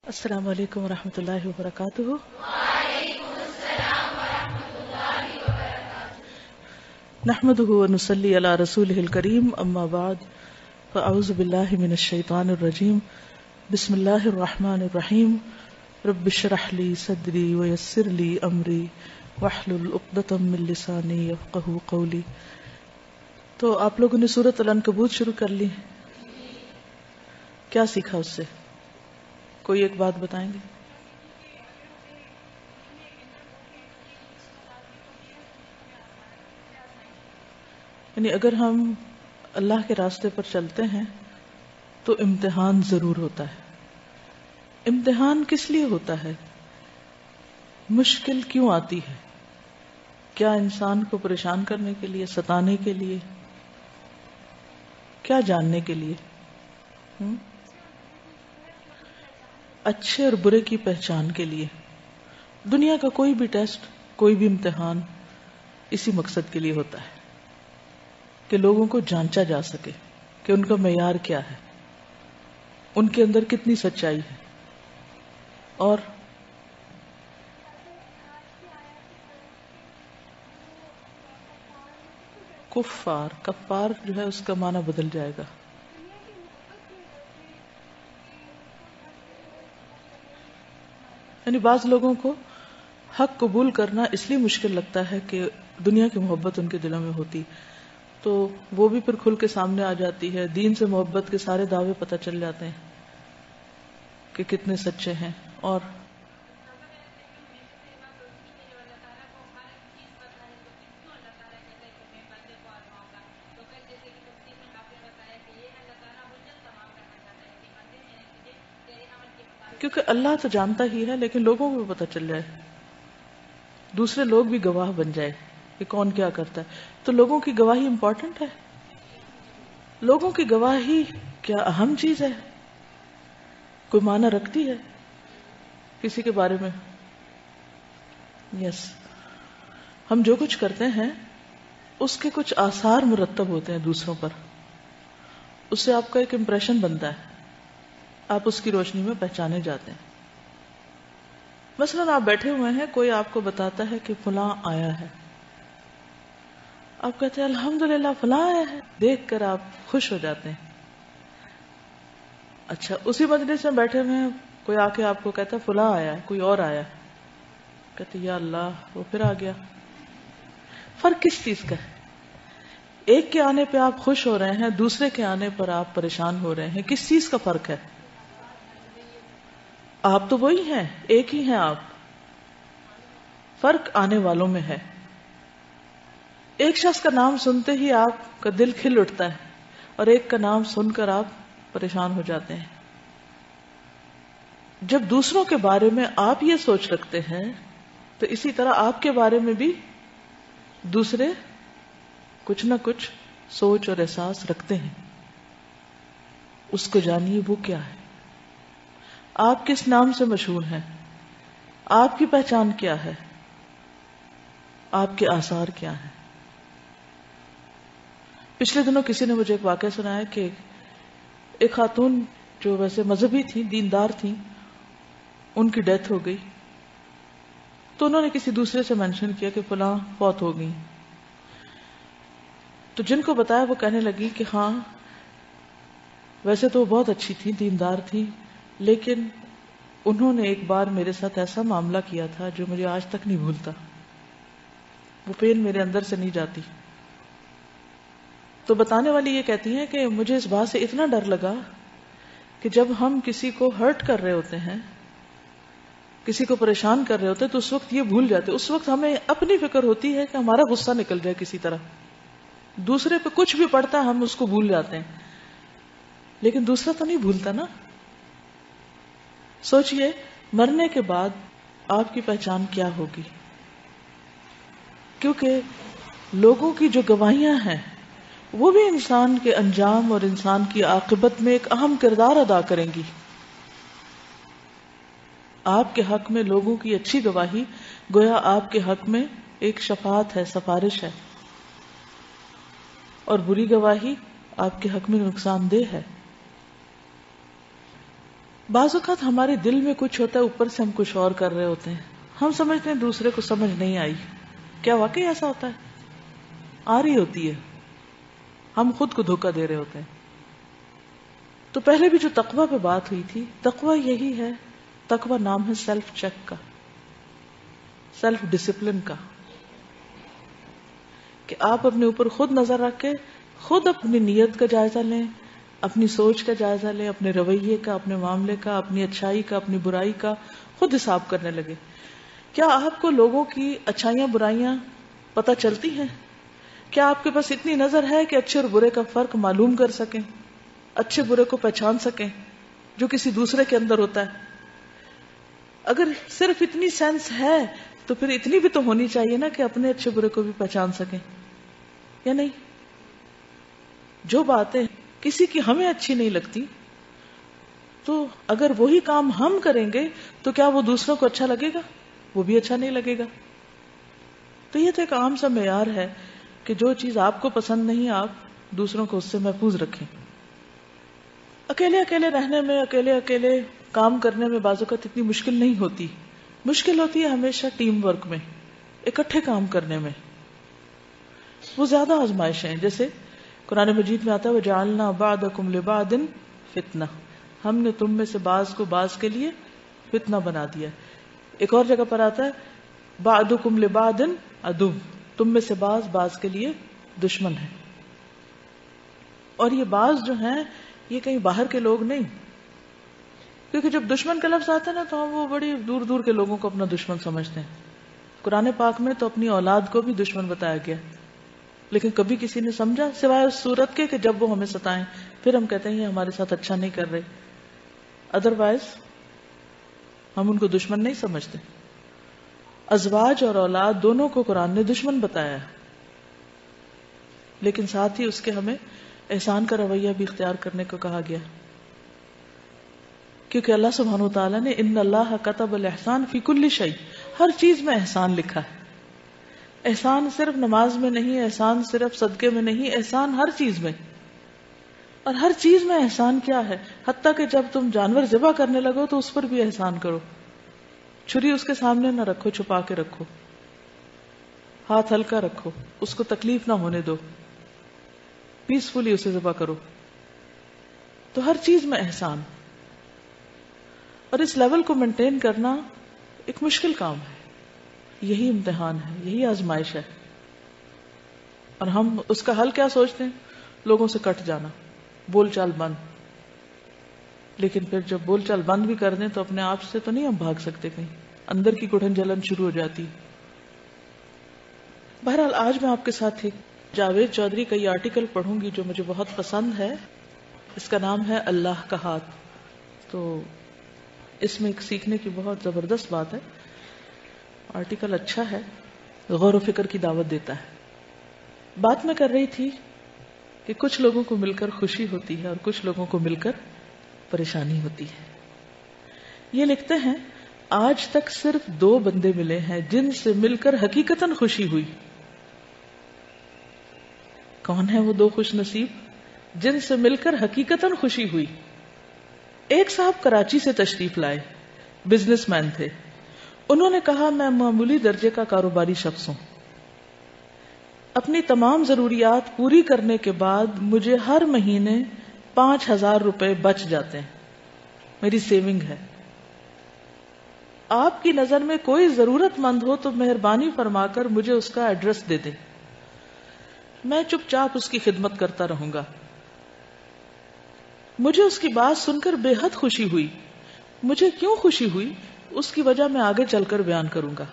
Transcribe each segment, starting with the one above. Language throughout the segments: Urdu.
السلام علیکم ورحمۃ اللہ وبرکاتہ۔ نحمده ونصلی علی رسولہ الکریم، اما بعد فاعوذ باللہ من الشیطان الرجیم، بسم اللہ الرحمن الرحیم۔ رب اشرح لی صدری ویسر لی امری واحلل عقدۃ من لسانی یفقہوا قولی۔ تو آپ لوگوں نے سورۃ العنکبوت شروع کر لی، کیا سیکھا اس سے؟ کوئی ایک بات بتائیں گے؟ یعنی اگر ہم اللہ کے راستے پر چلتے ہیں تو امتحان ضرور ہوتا ہے۔ امتحان کس لیے ہوتا ہے؟ مشکل کیوں آتی ہے؟ کیا انسان کو پریشان کرنے کے لیے، ستانے کے لیے، کیا جاننے کے لیے؟ اچھے اور برے کی پہچان کے لیے۔ دنیا کا کوئی بھی ٹیسٹ، کوئی بھی امتحان اسی مقصد کے لیے ہوتا ہے کہ لوگوں کو جانچا جا سکے کہ ان کا معیار کیا ہے، ان کے اندر کتنی سچائی ہے۔ اور کفار جو ہے اس کا معنی بدل جائے گا۔ یعنی بعض لوگوں کو حق قبول کرنا اس لیے مشکل لگتا ہے کہ دنیا کی محبت ان کے دلوں میں ہوتی، تو وہ بھی پھر کھل کے سامنے آ جاتی ہے۔ دین سے محبت کے سارے دعوے پتہ چل جاتے ہیں کہ کتنے سچے ہیں۔ اور کیونکہ اللہ تو جانتا ہی ہے، لیکن لوگوں کو بھی پتہ چل جائے، دوسرے لوگ بھی گواہ بن جائے کہ کون کیا کرتا ہے، تو لوگوں کی گواہی امپورٹنٹ ہے۔ لوگوں کی گواہی کیا اہم چیز ہے؟ کوئی معنی رکھتی ہے کسی کے بارے میں؟ یس، ہم جو کچھ کرتے ہیں اس کے کچھ آثار مرتب ہوتے ہیں دوسروں پر، اس سے آپ کا ایک امپریشن بنتا ہے، آپ اس کی روشنی میں پہچانے جاتے ہیں۔ مثلاً آپ بیٹھے ہوئے ہیں، کوئی آپ کو بتاتا ہے کہ فلاں آیا ہے، آپ کہتے ہیں الحمدللہ فلاں آیا ہے، دیکھ کر آپ خوش ہو جاتے ہیں۔ اچھا، اسی مجلس میں بیٹھے ہوئے ہیں، کوئی آ کے آپ کو کہتا ہے فلاں آیا ہے، کوئی اور آیا ہے، کہتے یا اللہ وہ پھر آ گیا۔ فرق کس چیز کا ہے؟ ایک کے آنے پہ آپ خوش ہو رہے ہیں، دوسرے کے آنے پر آپ پریشان ہو رہے ہیں، کس چیز کا فرق ہے؟ آپ تو وہی ہیں، ایک ہی ہیں آپ، فرق آنے والوں میں ہے۔ ایک شخص کا نام سنتے ہی آپ کا دل کھل اٹھتا ہے، اور ایک کا نام سن کر آپ پریشان ہو جاتے ہیں۔ جب دوسروں کے بارے میں آپ یہ سوچ رکھتے ہیں تو اسی طرح آپ کے بارے میں بھی دوسرے کچھ نہ کچھ سوچ اور احساس رکھتے ہیں۔ اس کو جانیے وہ کیا ہے، آپ کس نام سے مشہور ہیں، آپ کی پہچان کیا ہے، آپ کے آثار کیا ہیں۔ پچھلے دنوں کسی نے مجھے ایک واقعہ سنایا کہ ایک خاتون جو ویسے مذہبی تھی، دیندار تھی، ان کی ڈیتھ ہو گئی، تو انہوں نے کسی دوسرے سے مینشن کیا کہ فلاں فوت ہو گئی، تو جن کو بتایا وہ کہنے لگی کہ ہاں ویسے تو وہ بہت اچھی تھی، دیندار تھی، لیکن انہوں نے ایک بار میرے ساتھ ایسا معاملہ کیا تھا جو مجھے آج تک نہیں بھولتا، وہ پین میرے اندر سے نہیں جاتی۔ تو بتانے والی یہ کہتی ہیں کہ مجھے اس بات سے اتنا ڈر لگا کہ جب ہم کسی کو ہرٹ کر رہے ہوتے ہیں، کسی کو پریشان کر رہے ہوتے ہیں، تو اس وقت یہ بھول جاتے، اس وقت ہمیں اپنی فکر ہوتی ہے کہ ہمارا غصہ نکل جائے کسی طرح، دوسرے پہ کچھ بھی پڑتا ہے ہم اس کو بھول جاتے ہیں، لیکن دوسرا تو نہیں بھولتا نا۔ سوچئے مرنے کے بعد آپ کی پہچان کیا ہوگی؟ کیونکہ لوگوں کی جو گواہیاں ہیں وہ بھی انسان کے انجام اور انسان کی عاقبت میں ایک اہم کردار ادا کریں گی۔ آپ کے حق میں لوگوں کی اچھی گواہی گویا آپ کے حق میں ایک شفاعت ہے، سفارش ہے، اور بری گواہی آپ کے حق میں نقصان دہ ہے۔ بعض اوقات ہمارے دل میں کچھ ہوتا ہے، اوپر سے ہم کچھ اور کر رہے ہوتے ہیں، ہم سمجھتے ہیں دوسرے کو سمجھ نہیں آئی. کیا واقعی ایسا ہوتا ہے؟ آ رہی ہوتی ہے، ہم خود کو دھوکہ دے رہے ہوتے ہیں. تو پہلے بھی جو تقوی پہ بات ہوئی تھی، تقوی یہی ہے. تقوی نام ہے سیلف چیک کا، سیلف ڈسپلن کا، کہ آپ اپنے اوپر خود نظر رکھ کے خود اپنی نیت کا جائزہ لیں، اپنی سوچ کا جائزہ لیں، اپنے رویے کا، اپنے معاملے کا، اپنی اچھائی کا، اپنی برائی کا خود حساب کرنے لگے. کیا آپ کو لوگوں کی اچھائیاں برائیاں پتہ چلتی ہیں؟ کیا آپ کے پاس اتنی نظر ہے کہ اچھے اور برے کا فرق معلوم کر سکیں، اچھے برے کو پہچان سکیں جو کسی دوسرے کے اندر ہوتا ہے؟ اگر صرف اتنی سینس ہے تو پھر اتنی بھی تو ہونی چاہیے نا کہ اپنے اچھے برے کو بھی پہچان سکیں، یا نہیں؟ جو باتیں کسی کی ہمیں اچھی نہیں لگتی، تو اگر وہی کام ہم کریں گے تو کیا وہ دوسروں کو اچھا لگے گا؟ وہ بھی اچھا نہیں لگے گا. تو یہ تو ایک عام سا معیار ہے کہ جو چیز آپ کو پسند نہیں آپ دوسروں کو اس سے محفوظ رکھیں. اکیلے اکیلے رہنے میں، اکیلے اکیلے کام کرنے میں بعض اوقات اتنی مشکل نہیں ہوتی. مشکل ہوتی ہے ہمیشہ ٹیم ورک میں، اکٹھے کام کرنے میں، وہ زیادہ آزمائش ہیں. جیسے قرآن مجید میں آتا ہے وَجَعَلْنَا بَعْضَكُمْ لِبَعْضٍ فِتْنَةً، ہم نے تم میں سے بعض کو بعض کے لیے فتنہ بنا دیا. ایک اور جگہ پر آتا ہے بَعْضُكُمْ لِبَعْضٍ عَدُوٌّ، تم میں سے بعض بعض کے لیے دشمن ہے. اور یہ بعض جو ہیں یہ کہیں باہر کے لوگ نہیں، کیونکہ جب دشمن کا لفظ آتا ہے نا تو ہم وہ بڑی دور دور کے لوگوں کو اپنا دشمن سمجھتے ہیں. قرآن پاک میں تو اپنی اولاد کو بھی دشمن بتایا گیا، لیکن کبھی کسی نے سمجھا سوائے اس صورت کے کہ جب وہ ہمیں ستائیں پھر ہم کہتے ہیں یہ ہمارے ساتھ اچھا نہیں کر رہے. ادروائز ہم ان کو دشمن نہیں سمجھتے. ازواج اور اولاد دونوں کو قرآن نے دشمن بتایا، لیکن ساتھ ہی اس کے ہمیں احسان کا رویہ بھی اختیار کرنے کو کہا گیا، کیونکہ اللہ سبحانہ وتعالیٰ نے ان اللہ کتب الاحسان فی کل شیء، ہر چیز میں احسان لکھا ہے. احسان صرف نماز میں نہیں، احسان صرف صدقے میں نہیں، احسان ہر چیز میں. اور ہر چیز میں احسان کیا ہے، حتیٰ کہ جب تم جانور ذبح کرنے لگو تو اس پر بھی احسان کرو. چھری اس کے سامنے نہ رکھو، چھپا کے رکھو، ہاتھ ہلکا رکھو، اس کو تکلیف نہ ہونے دو، پیسفلی اسے ذبح کرو. تو ہر چیز میں احسان. اور اس لیول کو مینٹین کرنا ایک مشکل کام ہے، یہی امتحان ہے، یہی آزمائش ہے. اور ہم اس کا حل کیا سوچتے ہیں؟ لوگوں سے کٹ جانا، بول چال بند. لیکن پھر جب بول چال بند بھی کر دیں تو اپنے آپ سے تو نہیں ہم بھاگ سکتے، کہیں اندر کی گھٹن جلن شروع ہو جاتی. بہرحال آج میں آپ کے ساتھ ایک جاوید چودھری کا یہ آرٹیکل پڑھوں گی جو مجھے بہت پسند ہے. اس کا نام ہے اللہ کا ہاتھ. تو اس میں ایک سیکھنے کی بہت زبردست بات ہے. آرٹیکل اچھا ہے، غور و فکر کی دعوت دیتا ہے. بات میں کر رہی تھی کہ کچھ لوگوں کو مل کر خوشی ہوتی ہے اور کچھ لوگوں کو مل کر پریشانی ہوتی ہے. یہ لکھتے ہیں آج تک صرف 2 بندے ملے ہیں جن سے مل کر حقیقتاً خوشی ہوئی. کون ہے وہ 2 خوش نصیب جن سے مل کر حقیقتاً خوشی ہوئی؟ ایک صاحب کراچی سے تشریف لائے، بزنس مین تھے. انہوں نے کہا میں معمولی درجے کا کاروباری شخص ہوں، اپنی تمام ضروریات پوری کرنے کے بعد مجھے ہر مہینے 5,000 روپے بچ جاتے ہیں، میری سیونگ ہے. آپ کی نظر میں کوئی ضرورت مند ہو تو مہربانی فرما کر مجھے اس کا ایڈریس دے دیں، میں چپ چاپ اس کی خدمت کرتا رہوں گا. مجھے اس کی بات سن کر بے حد خوشی ہوئی. مجھے کیوں خوشی ہوئی اس کی وجہ میں آگے چل کر بیان کروں گا.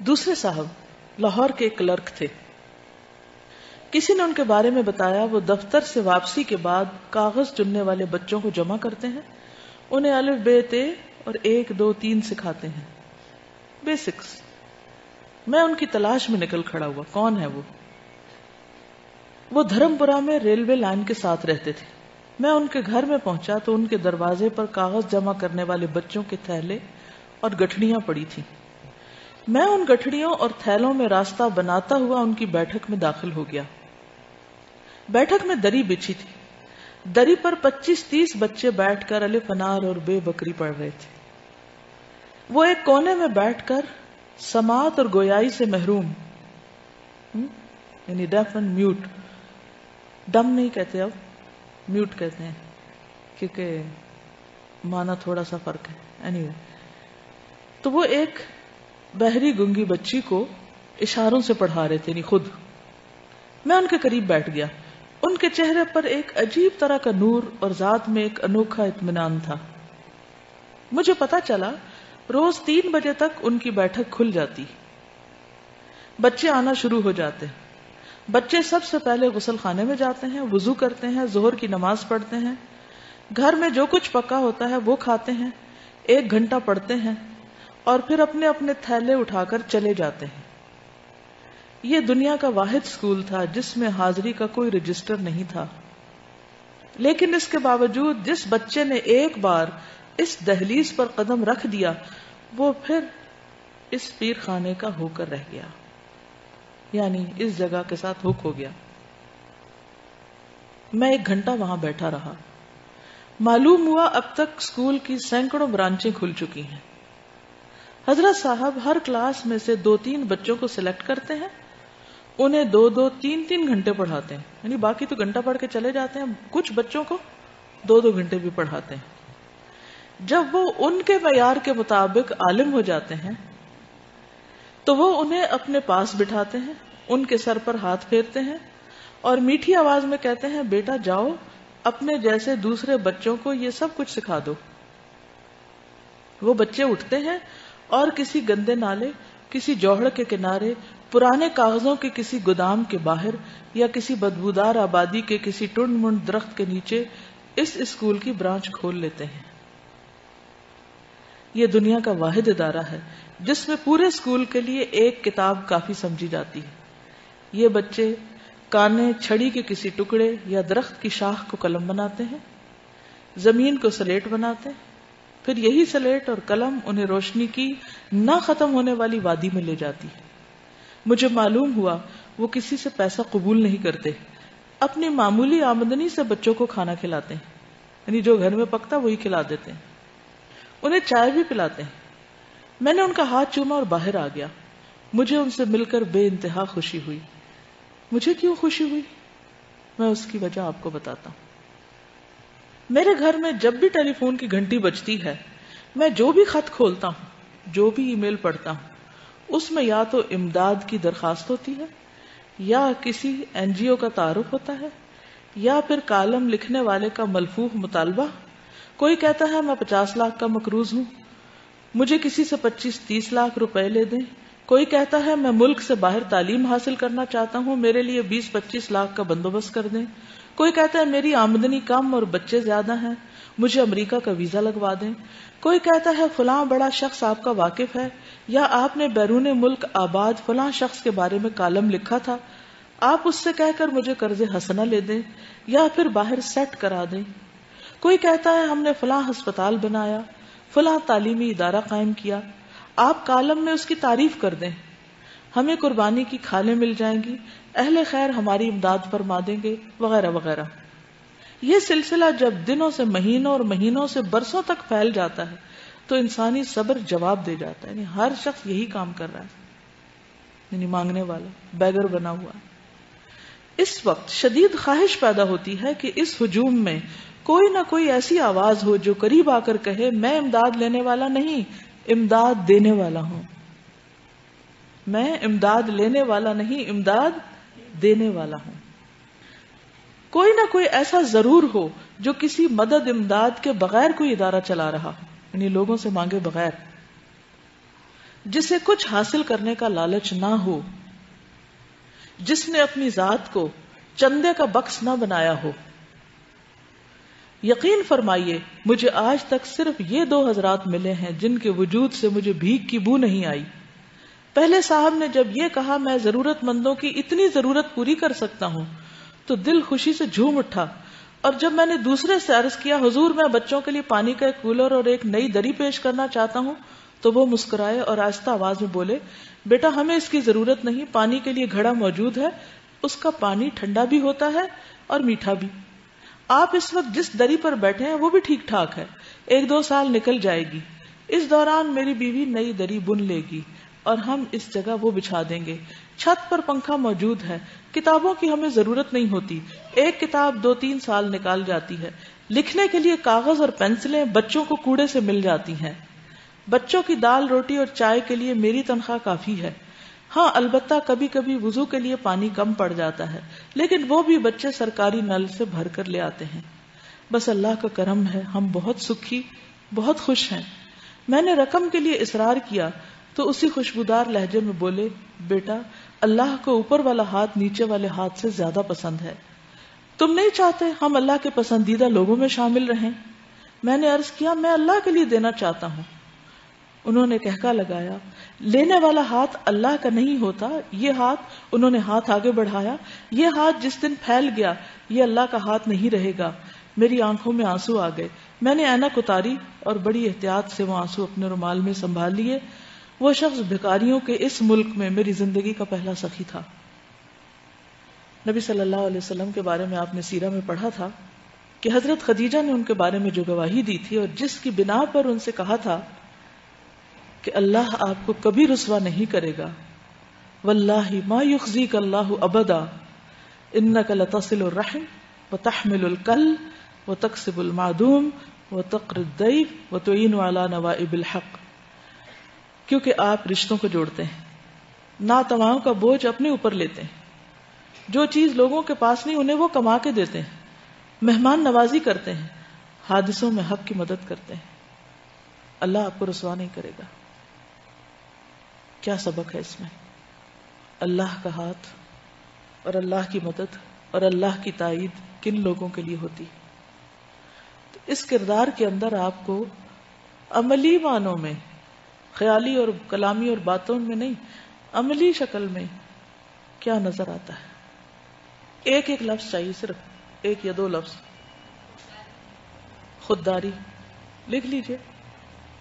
دوسرے صاحب لاہور کے ایک کلرک تھے. کسی نے ان کے بارے میں بتایا وہ دفتر سے واپسی کے بعد کاغذ چننے والے بچوں کو جمع کرتے ہیں، انہیں الف بے تے اور 1 2 3 سکھاتے ہیں، بیسکس. میں ان کی تلاش میں نکل کھڑا ہوا، کون ہے وہ؟ وہ دھرم پورہ میں ریلوے لائن کے ساتھ رہتے تھے. میں ان کے گھر میں پہنچا تو ان کے دروازے پر کاغذ جمع کرنے والے بچوں کے تھیلے اور گٹھڑیاں پڑی تھیں. میں ان گٹھڑیوں اور تھیلوں میں راستہ بناتا ہوا ان کی بیٹھک میں داخل ہو گیا. بیٹھک میں دری بچھی تھی، دری پر 25-30 بچے بیٹھ کر الف انار اور بے بکری پڑھ رہے تھے. وہ ایک کونے میں بیٹھ کر سماعت اور گویائی سے محروم، یعنی ڈیف اینڈ میوٹ، ڈم نہیں کہتے اب، میوٹ کہتے ہیں کیونکہ معنی تھوڑا سا فرق ہے. anyway. تو وہ ایک بہری گنگی بچی کو اشاروں سے پڑھا رہے تھے، یعنی خود. میں ان کے قریب بیٹھ گیا. ان کے چہرے پر ایک عجیب طرح کا نور اور ذات میں ایک انوکھا اطمینان تھا. مجھے پتا چلا روز 3 بجے تک ان کی بیٹھک کھل جاتی. بچے آنا شروع ہو جاتے. بچے سب سے پہلے غسل خانے میں جاتے ہیں، وضو کرتے ہیں، ظہر کی نماز پڑھتے ہیں، گھر میں جو کچھ پکا ہوتا ہے وہ کھاتے ہیں، 1 گھنٹہ پڑھتے ہیں اور پھر اپنے اپنے تھیلے اٹھا کر چلے جاتے ہیں. یہ دنیا کا واحد اسکول تھا جس میں حاضری کا کوئی رجسٹر نہیں تھا. لیکن اس کے باوجود جس بچے نے ایک بار اس دہلیز پر قدم رکھ دیا وہ پھر اس پیر خانے کا ہو کر رہ گیا، یعنی اس جگہ کے ساتھ ہوک ہو گیا. میں 1 گھنٹہ وہاں بیٹھا رہا. معلوم ہوا اب تک اسکول کی سینکڑوں برانچیں کھل چکی ہیں. حضرت صاحب ہر کلاس میں سے 2-3 بچوں کو سلیکٹ کرتے ہیں، انہیں 2-2, 3-3 گھنٹے پڑھاتے ہیں. یعنی باقی تو گھنٹہ پڑھ کے چلے جاتے ہیں، کچھ بچوں کو 2-2 گھنٹے بھی پڑھاتے ہیں. جب وہ ان کے معیار کے مطابق عالم ہو جاتے ہیں تو وہ انہیں اپنے پاس بٹھاتے ہیں، ان کے سر پر ہاتھ پھیرتے ہیں اور میٹھی آواز میں کہتے ہیں بیٹا جاؤ اپنے جیسے دوسرے بچوں کو یہ سب کچھ سکھا دو. وہ بچے اٹھتے ہیں اور کسی گندے نالے، کسی جوہڑ کے کنارے، پرانے کاغذوں کے کسی گودام کے باہر یا کسی بدبودار آبادی کے کسی ٹنڈ منڈ درخت کے نیچے اس اسکول کی برانچ کھول لیتے ہیں. یہ دنیا کا واحد ادارہ ہے جس میں پورے اسکول کے لیے ایک کتاب کافی سمجھی جاتی ہے. یہ بچے کانے چھڑی کے کسی ٹکڑے یا درخت کی شاخ کو قلم بناتے ہیں، زمین کو سلیٹ بناتے ہیں، پھر یہی سلیٹ اور قلم انہیں روشنی کی نہ ختم ہونے والی وادی میں لے جاتی ہے. مجھے معلوم ہوا وہ کسی سے پیسہ قبول نہیں کرتے، اپنی معمولی آمدنی سے بچوں کو کھانا کھلاتے ہیں، یعنی جو گھر میں پکتا وہی کھلا دیتے ہیں، انہیں چائے بھی پلاتے ہیں. میں نے ان کا ہاتھ چوما اور باہر آ گیا. مجھے ان سے مل کر بے انتہا خوشی ہوئی. مجھے کیوں خوشی ہوئی؟ میں اس کی وجہ آپ کو بتاتا ہوں. میرے گھر میں جب بھی ٹیلی فون کی گھنٹی بجتی ہے، میں جو بھی خط کھولتا ہوں، جو بھی ای میل پڑھتا ہوں، اس میں یا تو امداد کی درخواست ہوتی ہے، یا کسی NGO کا تعارف ہوتا ہے، یا پھر کالم لکھنے والے کا ملفوف مطالبہ. کوئی کہتا ہے میں 50 لاکھ کا مقروض ہوں، مجھے کسی سے 25-30 لاکھ روپے لے دیں. کوئی کہتا ہے میں ملک سے باہر تعلیم حاصل کرنا چاہتا ہوں، میرے لیے 20-25 لاکھ کا بندوبست کر دیں. کوئی کہتا ہے میری آمدنی کم اور بچے زیادہ ہیں، مجھے امریکہ کا ویزا لگوا دیں. کوئی کہتا ہے فلاں بڑا شخص آپ کا واقف ہے، یا آپ نے بیرون ملک آباد فلاں شخص کے بارے میں کالم لکھا تھا، آپ اس سے کہہ کر مجھے قرض حسنہ لے دیں یا پھر باہر سیٹ کرا دیں. کوئی کہتا ہے ہم نے فلاں ہسپتال بنایا، فلاں تعلیمی ادارہ قائم کیا، آپ کالم میں اس کی تعریف کر دیں، ہمیں قربانی کی کھالیں مل جائیں گی، اہل خیر ہماری امداد فرما دیں گے، وغیرہ وغیرہ. یہ سلسلہ جب دنوں سے مہینوں اور مہینوں سے برسوں تک پھیل جاتا ہے تو انسانی صبر جواب دے جاتا ہے. یعنی ہر شخص یہی کام کر رہا ہے، یعنی مانگنے والا، بیگر بنا ہوا. اس وقت شدید خواہش پیدا ہوتی ہے کہ اس ہجوم میں کوئی نہ کوئی ایسی آواز ہو جو قریب آ کر کہے میں امداد لینے والا نہیں، امداد دینے والا ہوں. میں امداد لینے والا نہیں، امداد دینے والا ہوں. کوئی نہ کوئی ایسا ضرور ہو جو کسی مدد امداد کے بغیر کوئی ادارہ چلا رہا ہو، یعنی لوگوں سے مانگے بغیر، جسے کچھ حاصل کرنے کا لالچ نہ ہو، جس نے اپنی ذات کو چندے کا بکس نہ بنایا ہو. یقین فرمائیے مجھے آج تک صرف یہ 2 حضرات ملے ہیں جن کے وجود سے مجھے بھیک کی بو نہیں آئی. پہلے صاحب نے جب یہ کہا میں ضرورت مندوں کی اتنی ضرورت پوری کر سکتا ہوں تو دل خوشی سے جھوم اٹھا، اور جب میں نے دوسرے سے عرض کیا حضور میں بچوں کے لیے پانی کا ایک کولر اور ایک نئی دری پیش کرنا چاہتا ہوں، تو وہ مسکرائے اور آہستہ آواز میں بولے بیٹا ہمیں اس کی ضرورت نہیں، پانی کے لیے گھڑا موجود ہے، اس کا پانی ٹھنڈا بھی ہوتا ہے اور میٹھا بھی. آپ اس وقت جس دری پر بیٹھے ہیں وہ بھی ٹھیک ٹھاک ہے، 1-2 سال نکل جائے گی، اس دوران میری بیوی نئی دری بن لے گی اور ہم اس جگہ وہ بچھا دیں گے، چھت پر پنکھا موجود ہے، کتابوں کی ہمیں ضرورت نہیں ہوتی، ایک کتاب 2-3 سال نکال جاتی ہے، لکھنے کے لیے کاغذ اور پینسلیں بچوں کو کوڑے سے مل جاتی ہیں، بچوں کی دال روٹی اور چائے کے لیے میری تنخواہ کافی ہے، ہاں البتہ کبھی کبھی وضو کے لیے پانی کم پڑ جاتا ہے، لیکن وہ بھی بچے سرکاری نل سے بھر کر لے آتے ہیں، بس اللہ کا کرم ہے، ہم بہت سکھی، بہت خوش ہیں۔ میں نے رقم کے لیے اصرار کیا تو اسی خوشبودار لہجے میں بولے، بیٹا اللہ کو اوپر والا ہاتھ نیچے والے ہاتھ سے زیادہ پسند ہے، تم نہیں چاہتے ہم اللہ کے پسندیدہ لوگوں میں شامل رہیں؟ میں نے عرض کیا میں اللہ کے لیے دینا چاہتا ہوں۔ انہوں نے کہکا لگایا، لینے والا ہاتھ اللہ کا نہیں ہوتا، یہ ہاتھ، انہوں نے ہاتھ آگے بڑھایا، یہ ہاتھ جس دن پھیل گیا یہ اللہ کا ہاتھ نہیں رہے گا۔ میری آنکھوں میں آنسو آ گئے، میں نے اینک اتاری اور بڑی احتیاط سے وہ آنسو اپنے رومال میں سنبھال لیے۔ وہ شخص بھکاریوں کے اس ملک میں میری زندگی کا پہلا سخی تھا۔ نبی صلی اللہ علیہ وسلم کے بارے میں آپ نے سیرہ میں پڑھا تھا کہ حضرت خدیجہ نے ان کے بارے میں جو گواہی دی تھی اور جس کی بنا پر ان سے کہا تھا کہ اللہ آپ کو کبھی رسوا نہیں کرے گا، واللہ ما یخزیک اللہ ابدا انک لتصل الرحم وتحمل الکل وتکسب المعدوم وتقری الضیف وتعین علی نوائب الحق، کیونکہ آپ رشتوں کو جوڑتے ہیں، ناتواؤں کا بوجھ اپنے اوپر لیتے ہیں، جو چیز لوگوں کے پاس نہیں انہیں وہ کما کے دیتے ہیں، مہمان نوازی کرتے ہیں، حادثوں میں حق کی مدد کرتے ہیں، اللہ آپ کو رسوا نہیں کرے گا۔ کیا سبق ہے اس میں؟ اللہ کا ہاتھ اور اللہ کی مدد اور اللہ کی تائید کن لوگوں کے لیے ہوتی؟ تو اس کردار کے اندر آپ کو عملی معنوں میں، خیالی اور کلامی اور باتوں میں نہیں، عملی شکل میں کیا نظر آتا ہے؟ ایک ایک لفظ چاہیے، صرف 1 یا 2 لفظ۔ خودداری لکھ لیجئے،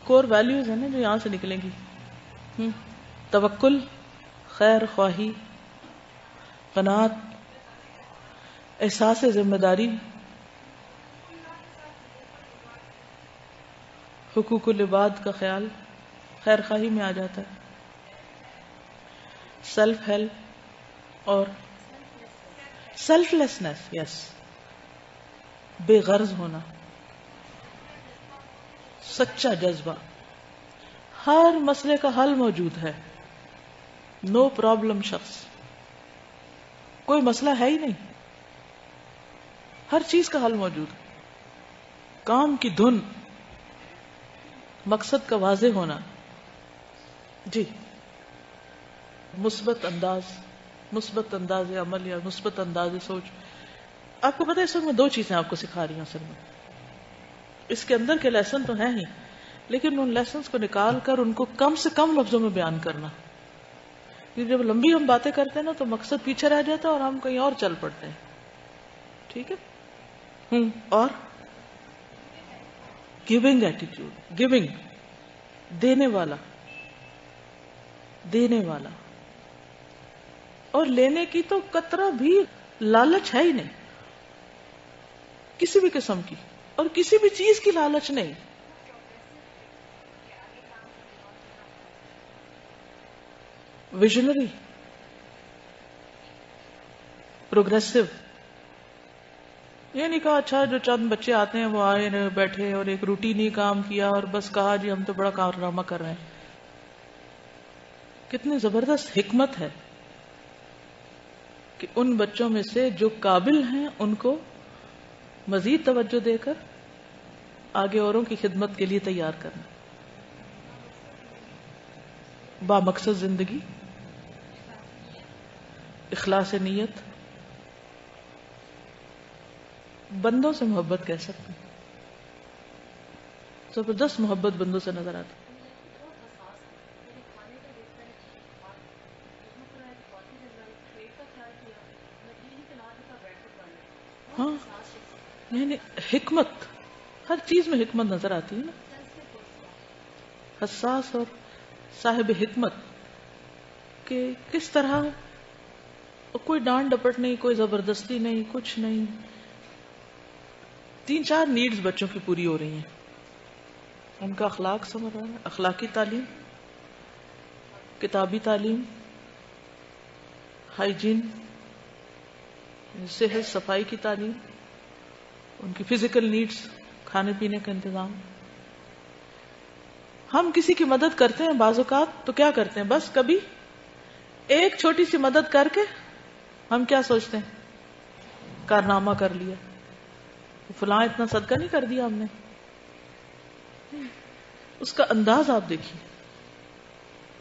کور ویلیوز ہیں نا جو یہاں سے نکلیں گی۔ توکل، خیر خواہی، قناعت، احساس ذمہ داری، حقوق العباد کا خیال خیر خواہی میں آ جاتا ہے، سیلف ہیلپ اور سیلف لیسنس، یس، بے غرض ہونا، سچا جذبہ، ہر مسئلے کا حل موجود ہے، نو پرابلم شخص، کوئی مسئلہ ہے ہی نہیں، ہر چیز کا حل موجود ہے، کام کی دھن، مقصد کا واضح ہونا، جی، مثبت انداز عمل یا مثبت انداز سوچ۔ آپ کو پتہ ہے اس وقت میں 2 چیزیں آپ کو سکھا رہی ہوں اصل میں، اس کے اندر کے لیسن تو ہیں ہی، لیکن ان لیسنز کو نکال کر ان کو کم سے کم لفظوں میں بیان کرنا، کیونکہ جب لمبی ہم باتیں کرتے ہیں نا تو مقصد پیچھے رہ جاتا ہے اور ہم کہیں اور چل پڑتے ہیں، ٹھیک ہے؟ اور گیونگ ایٹیٹیوڈ، گیونگ، دینے والا، اور لینے کی تو قطرہ بھی لالچ ہے ہی نہیں، کسی بھی قسم کی، اور کسی بھی چیز کی لالچ نہیں۔ ویژنری، پروگریسو، یہ نہیں کہا اچھا جو چند بچے آتے ہیں وہ آئے بیٹھے اور ایک روٹینی کام کیا اور بس کہا جی ہم تو بڑا کارنامہ کر رہے ہیں۔ کتنی زبردست حکمت ہے کہ ان بچوں میں سے جو قابل ہیں ان کو مزید توجہ دے کر آگے اوروں کی خدمت کے لیے تیار کرنا، با مقصد زندگی، اخلاص نیت، بندوں سے محبت کہہ سکتے ہیں، زبردست محبت بندوں سے نظر آتی۔ ہاں، یعنی حکمت، ہر چیز میں حکمت نظر آتی ہے نا، حساس اور صاحب حکمت، کہ کس طرح کوئی ڈانٹ ڈپٹ نہیں، کوئی زبردستی نہیں، کچھ نہیں، 3-4 نیڈز بچوں کی پوری ہو رہی ہیں. ان کا اخلاق سنور رہا ہے، اخلاقی تعلیم، کتابی تعلیم، ہائیجین، صحت صفائی کی تعلیم، ان کی فزیکل نیڈز، کھانے پینے کا انتظام. ہم کسی کی مدد کرتے ہیں بعض اوقات تو کیا کرتے ہیں، بس کبھی ایک چھوٹی سی مدد کر کے ہم کیا سوچتے ہیں، کارنامہ کر لیا، فلاں اتنا صدقہ نہیں کر دیا ہم نے. اس کا انداز آپ دیکھیے،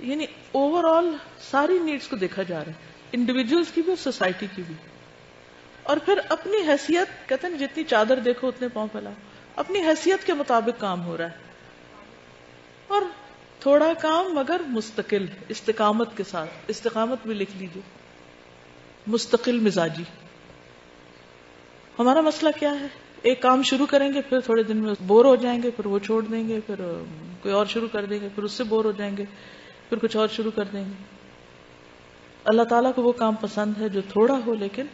یعنی اوور آل ساری نیڈز کو دیکھا جا رہا ہے، انڈیویجولس کی بھی اور سوسائٹی کی بھی. اور پھر اپنی حیثیت، کہتے ہیں جتنی چادر دیکھو اتنے پاؤں پھیلاؤ، اپنی حیثیت کے مطابق کام ہو رہا ہے. اور تھوڑا کام مگر مستقل، استقامت کے ساتھ. استقامت بھی لکھ لیجیے، مستقل مزاجی. ہمارا مسئلہ کیا ہے، ایک کام شروع کریں گے، پھر تھوڑے دن میں بور ہو جائیں گے، پھر وہ چھوڑ دیں گے، پھر کوئی اور شروع کر دیں گے، پھر اس سے بور ہو جائیں گے، پھر کچھ اور شروع کر دیں گے. اللہ تعالیٰ کو وہ کام پسند ہے جو تھوڑا ہو لیکن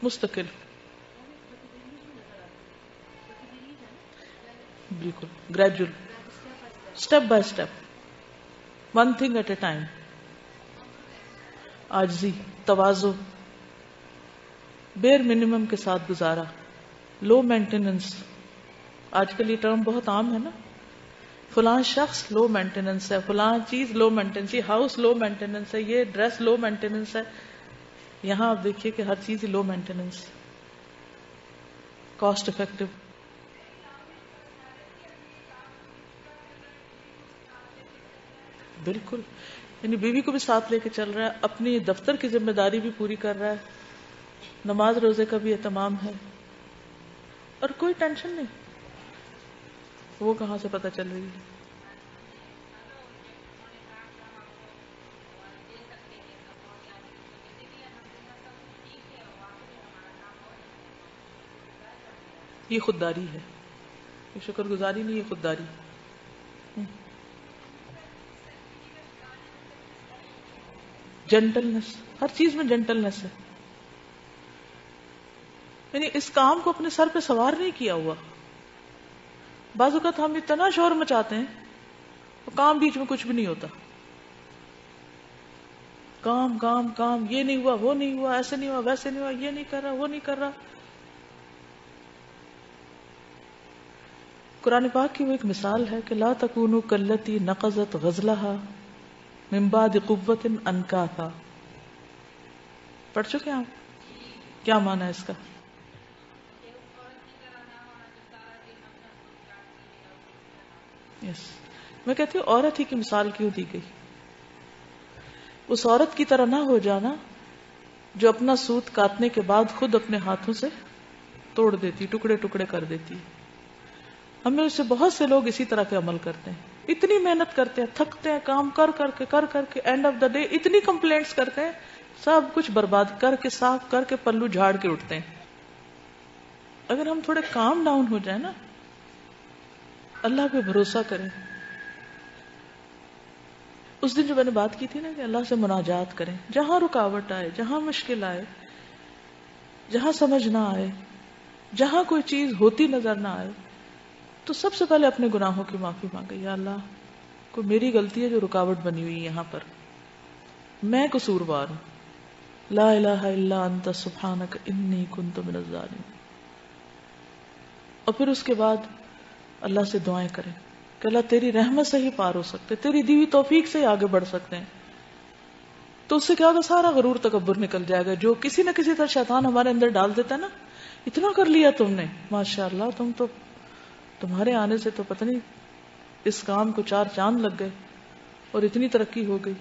مستقل. بالکل gradual, step by step, one thing at a time. عاجزی، تواضع، بیر منیمم کے ساتھ گزارا، لو مینٹیننس. آج کل یہ ٹرم بہت عام ہے نا، فلاں شخص لو مینٹیننس ہے، فلاں چیز لو مینٹیننس، یہ ہاؤس لو مینٹیننس ہے، یہ ڈریس لو مینٹیننس ہے. یہاں آپ دیکھیے کہ ہر چیز لو مینٹیننس، کاسٹ افیکٹو. بالکل، یعنی بیوی کو بھی ساتھ لے کے چل رہا ہے، اپنی دفتر کی ذمہ داری بھی پوری کر رہا ہے، نماز روزے کا بھی اہتمام ہے، اور کوئی ٹینشن نہیں. وہ کہاں سے پتہ چل رہی ہے؟ یہ خودداری ہے، یہ شکر گزاری نہیں، یہ خودداری. جنٹلنس، ہر چیز میں جنٹلنس ہے. یعنی اس کام کو اپنے سر پہ سوار نہیں کیا ہوا. بعض اوقات ہم اتنا شور مچاتے ہیں اور کام بیچ میں کچھ بھی نہیں ہوتا. کام کام کام، یہ نہیں ہوا، وہ نہیں ہوا، ایسے نہیں ہوا، ویسے نہیں ہوا، یہ نہیں کر رہا، وہ نہیں کر رہا. قرآن پاک کی وہ ایک مثال ہے کہ لا تکونوا کاللتی نقضت غزلها من بعد قوة انکاثا. پڑھ چکے ہیں آپ؟ کیا معنی ہے اس کا؟ یس، میں کہتی ہوں عورت ہی کی مثال کیوں دی گئی؟ اس عورت کی طرح نہ ہو جانا جو اپنا سوت کاٹنے کے بعد خود اپنے ہاتھوں سے توڑ دیتی، ٹکڑے ٹکڑے کر دیتی. ہمیں سے بہت سے لوگ اسی طرح کے عمل کرتے ہیں، اتنی محنت کرتے ہیں، تھکتے ہیں، کام کر کے اینڈ آف دا ڈے اتنی کمپلینٹس کرتے ہیں، سب کچھ برباد کر کے، صاف کر کے، پلو جھاڑ کے اٹھتے ہیں. اگر ہم تھوڑے کام ڈاؤن ہو جائیں نا، اللہ پہ بھروسہ کریں. اس دن جو میں نے بات کی تھی نا کہ اللہ سے مناجات کریں، جہاں رکاوٹ آئے، جہاں مشکل آئے، جہاں سمجھ نہ آئے، جہاں کوئی چیز ہوتی نظر نہ آئے، تو سب سے پہلے اپنے گناہوں کی معافی مانگے. یا اللہ، کوئی میری غلطی ہے جو رکاوٹ بنی ہوئی یہاں پر، میں قصوروار ہوں. لا الہ الا انت سبحانک انی کنت من الظالمین. اور پھر اس کے بعد اللہ سے دعائیں کریں کہ اللہ تیری رحمت سے ہی پار ہو سکتے، تیری دی ہوئی توفیق سے ہی آگے بڑھ سکتے ہیں. تو اس سے کیا ہوگا، سارا غرور تکبر نکل جائے گا جو کسی نہ کسی طرح شیطان ہمارے اندر ڈال دیتا ہے نا. اتنا کر لیا تم نے، ماشاء اللہ، تمہارے آنے سے تو پتہ نہیں اس کام کو 4 چاند لگ گئے، اور اتنی ترقی ہو گئی،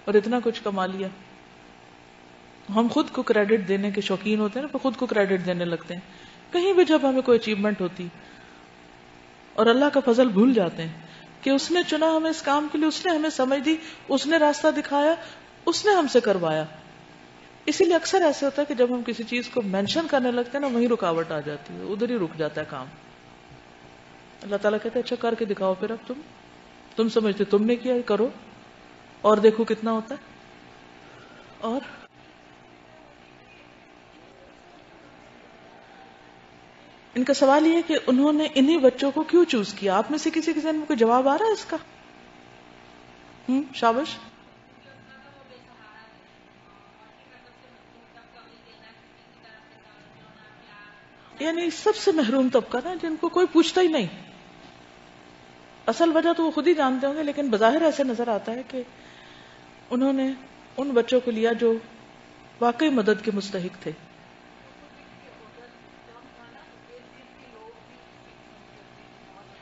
اور اتنا کچھ کما لیا. ہم خود کو کریڈٹ دینے کے شوقین ہوتے ہیں نا، خود کو کریڈٹ دینے لگتے ہیں کہیں بھی جب ہمیں کوئی اچیومنٹ ہوتی، اور اللہ کا فضل بھول جاتے ہیں کہ اس نے چنا ہمیں اس کام کے لیے، اس نے ہمیں سمجھ دی، اس نے راستہ دکھایا، اس نے ہم سے کروایا. اسی لیے اکثر ایسے ہوتا ہے کہ جب ہم کسی چیز کو مینشن کرنے لگتے ہیں نا، وہیں رکاوٹ آ جاتی ہے، ادھر ہی رک جاتا ہے کام. اللہ تعالیٰ کہتے ہیں اچھا کر کے دکھاؤ، پھر اب تم سمجھتے تم نے کیا، کرو اور دیکھو کتنا ہوتا ہے. اور ان کا سوال یہ ہے کہ انہوں نے انہی بچوں کو کیوں چوز کیا؟ آپ میں سے کسی کے ذہن میں کوئی جواب آ رہا ہے اس کا؟ شابش. یعنی سب سے محروم طبقہ نا، جن کو کوئی پوچھتا ہی نہیں. اصل وجہ تو وہ خود ہی جانتے ہوں گے، لیکن بظاہر ایسے نظر آتا ہے کہ انہوں نے ان بچوں کو لیا جو واقعی مدد کے مستحق تھے.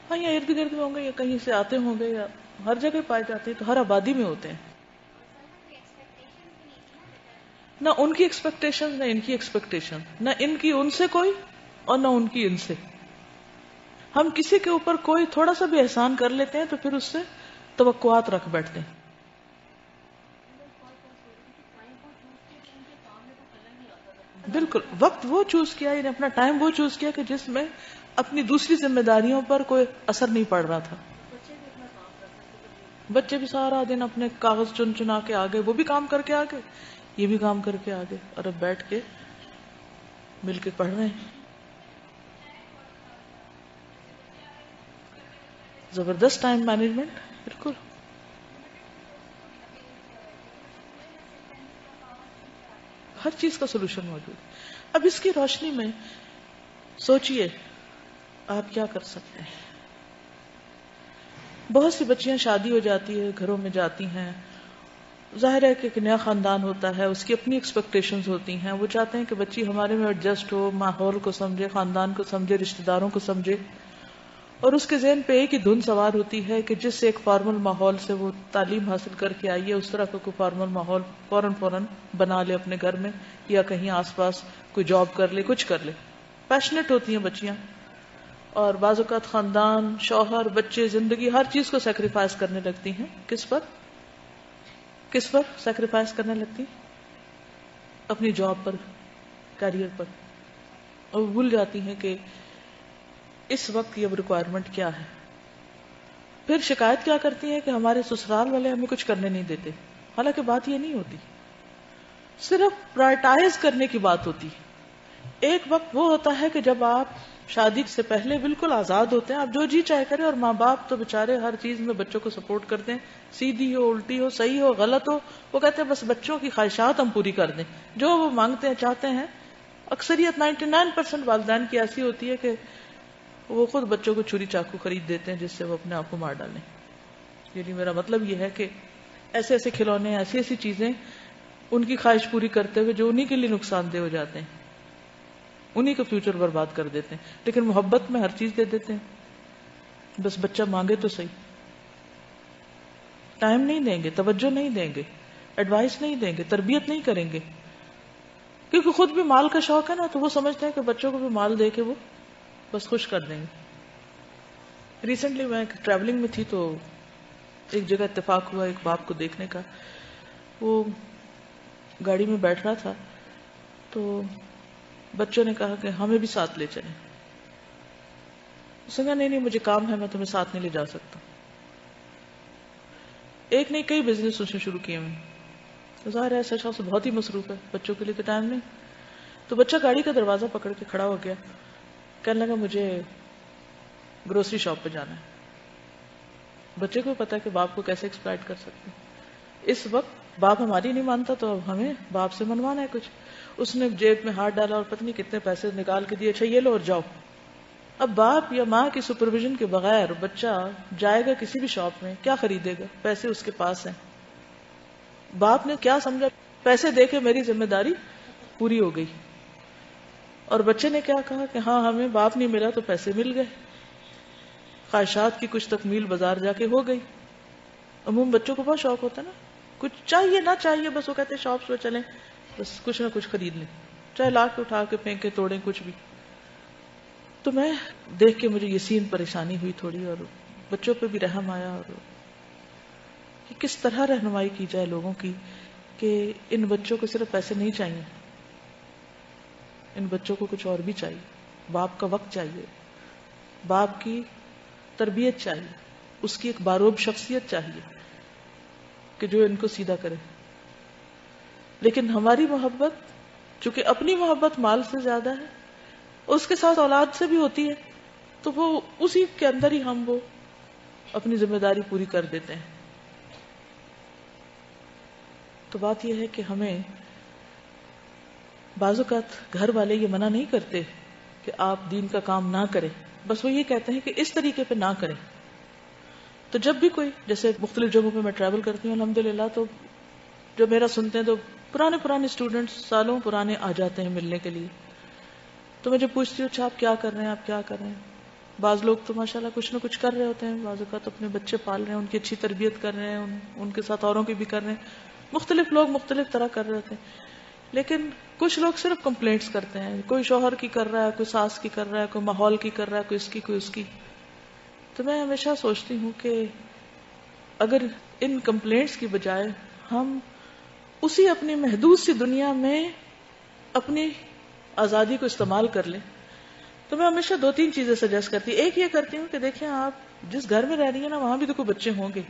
ہاں، یا ارد گرد میں ہوں گے، یا کہیں سے آتے ہوں گے، یا ہر جگہ پائے جاتے ہیں، تو ہر آبادی میں ہوتے ہیں. نہ ان کی ایکسپیکٹیشن، نہ ان کی ایکسپیکٹیشن، نہ ان کی ان سے کوئی اور نہ ان کی ان سے. ہم کسی کے اوپر کوئی تھوڑا سا بھی احسان کر لیتے ہیں تو پھر اس سے توقعات رکھ بیٹھتے ہیں. بالکل، وقت وہ چوز کیا، یعنی اپنا ٹائم وہ چوز کیا کہ جس میں اپنی دوسری ذمہ داریوں پر کوئی اثر نہیں پڑ رہا تھا. بچے بھی سارا دن اپنے کاغذ چن چنا کے آگے، وہ بھی کام کر کے آگے، یہ بھی کام کر کے آگے، اور اب بیٹھ کے مل کے پڑھ رہے ہیں. زبردست ٹائم مینجمنٹ. بالکل. ہر چیز کا سولوشن موجود. اب اس کی روشنی میں سوچئے آپ کیا کر سکتے ہیں. بہت سی بچیاں شادی ہو جاتی ہے، گھروں میں جاتی ہیں، ظاہر ہے کہ ایک نیا خاندان ہوتا ہے، اس کی اپنی ایکسپیکٹیشنز ہوتی ہیں. وہ چاہتے ہیں کہ بچی ہمارے میں ایڈجسٹ ہو، ماحول کو سمجھے، خاندان کو سمجھے، رشتہ داروں کو سمجھے، اور اس کے ذہن پہ ایک ہی دھن سوار ہوتی ہے کہ جس ایک فارمل ماحول سے وہ تعلیم حاصل کر کے آئی ہے، اس طرح کا کوئی فارمل ماحول فوراً بنا لے اپنے گھر میں، یا کہیں آس پاس کوئی جاب کر لے، کچھ کر لے. پیشنیٹ ہوتی ہیں بچیاں، اور بعض اوقات خاندان، شوہر، بچے، زندگی، ہر چیز کو سیکریفائس کرنے لگتی ہیں. کس پر سیکریفائس کرنے لگتی؟ اپنی جاب پر، کیریئر پر، اور وہ بھول جاتی ہیں کہ اس وقت کی اب ریکوائرمنٹ کیا ہے. پھر شکایت کیا کرتی ہیں کہ ہمارے سسرال والے ہمیں کچھ کرنے نہیں دیتے. حالانکہ بات یہ نہیں ہوتی، صرف پرائرٹائز کرنے کی بات ہوتی. ایک وقت وہ ہوتا ہے کہ جب آپ شادی سے پہلے بالکل آزاد ہوتے ہیں، آپ جو جی چاہے کریں، اور ماں باپ تو بےچارے ہر چیز میں بچوں کو سپورٹ کرتے ہیں، سیدھی ہو، الٹی ہو، صحیح ہو، غلط ہو، وہ کہتے ہیں بس بچوں کی خواہشات ہم پوری کر دیں، جو وہ مانگتے ہیں، چاہتے ہیں. اکثریت 99% والدین کی ایسی ہوتی ہے کہ وہ خود بچوں کو چھری چاقو خرید دیتے ہیں جس سے وہ اپنے آپ کو مار ڈالیں. یعنی میرا مطلب یہ ہے کہ ایسے ایسے کھلونے، ایسی ایسی چیزیں ان کی خواہش پوری کرتے ہوئے جو انہی کے لیے نقصان دہ ہو جاتے ہیں، انہی کا فیوچر برباد کر دیتے ہیں. لیکن محبت میں ہر چیز دے دیتے ہیں، بس بچہ مانگے تو صحیح. ٹائم نہیں دیں گے، توجہ نہیں دیں گے، ایڈوائس نہیں دیں گے، تربیت نہیں کریں گے، کیونکہ خود بھی مال کا شوق ہے نا، تو وہ سمجھتے ہیں کہ بچوں کو بھی مال دے کے وہ بس خوش کر دیں گے. ریسنٹلی میں ٹریولنگ میں تھی تو ایک جگہ اتفاق ہوا ایک باپ کو دیکھنے کا. وہ گاڑی میں بیٹھ رہا تھا تو بچوں نے کہا کہ ہمیں بھی ساتھ لے چلیں. اس نے کہا نہیں مجھے کام ہے، میں تمہیں ساتھ نہیں لے جا سکتا. ایک نہیں کئی بزنس اس نے شروع کیے ہوئے، تو ظاہر ہے ایسا شخص بہت ہی مصروف ہے، بچوں کے لیے تو ٹائم نہیں. تو بچہ گاڑی کا دروازہ پکڑ کے کھڑا ہو گیا، کہنے لگا مجھے گروسری شاپ پہ جانا ہے. بچے کو پتا ہے کہ باپ کو کیسے ایکسپلائٹ کر سکتے ہیں. اس وقت باپ ہماری نہیں مانتا تو اب ہمیں باپ سے منوانا ہے کچھ. اس نے جیب میں ہاتھ ڈالا اور پتہ نہیں کتنے پیسے نکال کے دیے، اچھا یہ لو اور جاؤ. اب باپ یا ماں کی سپرویژن کے بغیر بچہ جائے گا کسی بھی شاپ میں، کیا خریدے گا؟ پیسے اس کے پاس ہیں. باپ نے کیا سمجھا، پیسے دے کے میری ذمہ داری پوری ہو گئی. اور بچے نے کیا کہا کہ ہاں ہمیں باپ نہیں ملا تو پیسے مل گئے، خواہشات کی کچھ تکمیل بازار جا کے ہو گئی. عموم بچوں کو بہت شوق ہوتا ہے نا، کچھ چاہیے نہ چاہیے بس وہ کہتے ہیں شاپس پہ چلیں بس کچھ نہ کچھ خرید لیں، چاہے لا کے اٹھا کے پھینکے، توڑیں، کچھ بھی. تو میں دیکھ کے مجھے یقین پریشانی ہوئی تھوڑی، اور بچوں پہ بھی رحم آیا، اور کہ کس طرح رہنمائی کی جائے لوگوں کی کہ ان بچوں کو صرف پیسے نہیں چاہیے، ان بچوں کو کچھ اور بھی چاہیے. باپ کا وقت چاہیے، باپ کی تربیت چاہیے، اس کی ایک باروب شخصیت چاہیے کہ جو ان کو سیدھا کرے. لیکن ہماری محبت چونکہ اپنی محبت مال سے زیادہ ہے، اس کے ساتھ اولاد سے بھی ہوتی ہے، تو وہ اسی کے اندر ہی ہم وہ اپنی ذمہ داری پوری کر دیتے ہیں. تو بات یہ ہے کہ ہمیں بعض اوقات گھر والے یہ منع نہیں کرتے کہ آپ دین کا کام نہ کریں، بس وہ یہ کہتے ہیں کہ اس طریقے پہ نہ کریں. تو جب بھی کوئی، جیسے مختلف جگہوں پہ میں ٹریول کرتی ہوں الحمدللہ، تو جو میرا سنتے ہیں تو پرانے اسٹوڈنٹس سالوں پرانے آ جاتے ہیں ملنے کے لیے. تو میں جب پوچھتی ہوں اچھا آپ کیا کر رہے ہیں، آپ کیا کر رہے ہیں، بعض لوگ تو ماشاءاللہ کچھ نہ کچھ کر رہے ہوتے ہیں، بعض اوقات اپنے بچے پال رہے ہیں، ان کی اچھی تربیت کر رہے ہیں، ان کے ساتھ اوروں کی بھی کر رہے ہیں، مختلف لوگ مختلف طرح کر رہے ہوتے ہیں. لیکن کچھ لوگ صرف کمپلینٹس کرتے ہیں، کوئی شوہر کی کر رہا ہے، کوئی ساس کی کر رہا ہے، کوئی ماحول کی کر رہا ہے، کوئی اس کی کوئی اس کی. تو میں ہمیشہ سوچتی ہوں کہ اگر ان کمپلینٹس کی بجائے ہم اسی اپنی محدود سی دنیا میں اپنی آزادی کو استعمال کر لیں، تو میں ہمیشہ 2-3 چیزیں سجیسٹ کرتی ہوں. ایک یہ کرتی ہوں کہ دیکھیں آپ جس گھر میں رہ رہی ہیں نا، وہاں بھی تو کوئی بچے ہوں گے،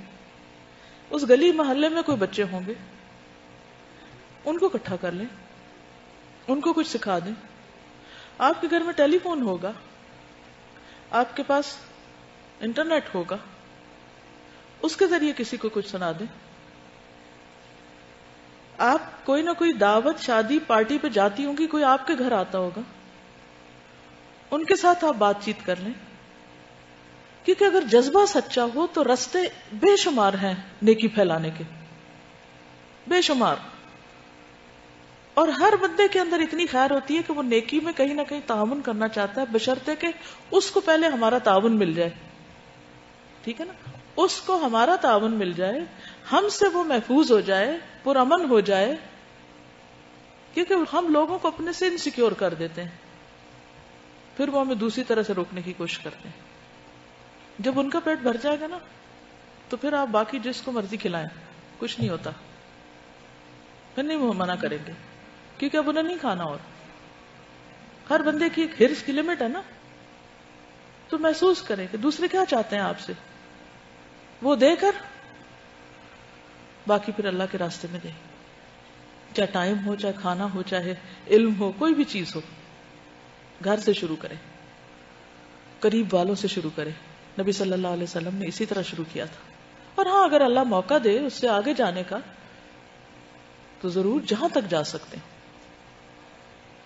اس گلی محلے میں کوئی بچے ہوں گے، ان کو اکٹھا کر لیں، ان کو کچھ سکھا دیں. آپ کے گھر میں ٹیلی فون ہوگا، آپ کے پاس انٹرنیٹ ہوگا، اس کے ذریعے کسی کو کچھ سنا دیں. آپ کوئی نہ کوئی دعوت، شادی، پارٹی پہ جاتی ہوں گی، کوئی آپ کے گھر آتا ہوگا، ان کے ساتھ آپ بات چیت کر لیں. کیونکہ اگر جذبہ سچا ہو تو رستے بے شمار ہیں نیکی پھیلانے کے، بے شمار. اور ہر بندے کے اندر اتنی خیر ہوتی ہے کہ وہ نیکی میں کہیں نہ کہیں تعاون کرنا چاہتا ہے، بشرطے کہ اس کو پہلے ہمارا تعاون مل جائے. ٹھیک ہے نا، اس کو ہمارا تعاون مل جائے، ہم سے وہ محفوظ ہو جائے، پرامن ہو جائے. کیونکہ ہم لوگوں کو اپنے سے انسیکیور کر دیتے ہیں، پھر وہ ہمیں دوسری طرح سے روکنے کی کوشش کرتے ہیں. جب ان کا پیٹ بھر جائے گا نا، تو پھر آپ باقی جس کو مرضی کھلائیں، کچھ نہیں ہوتا، پھر نہیں وہ منع کریں گے، کیونکہ اب انہیں نہیں کھانا. اور ہر بندے کی ایک ہرس کی لمٹ ہے نا. تو محسوس کریں کہ دوسرے کیا چاہتے ہیں آپ سے، وہ دے کر باقی پھر اللہ کے راستے میں دیں. چاہے ٹائم ہو، چاہے کھانا ہو، چاہے علم ہو، کوئی بھی چیز ہو. گھر سے شروع کریں، قریب والوں سے شروع کریں. نبی صلی اللہ علیہ وسلم نے اسی طرح شروع کیا تھا. اور ہاں، اگر اللہ موقع دے اس سے آگے جانے کا تو ضرور جہاں تک جا سکتے ہیں.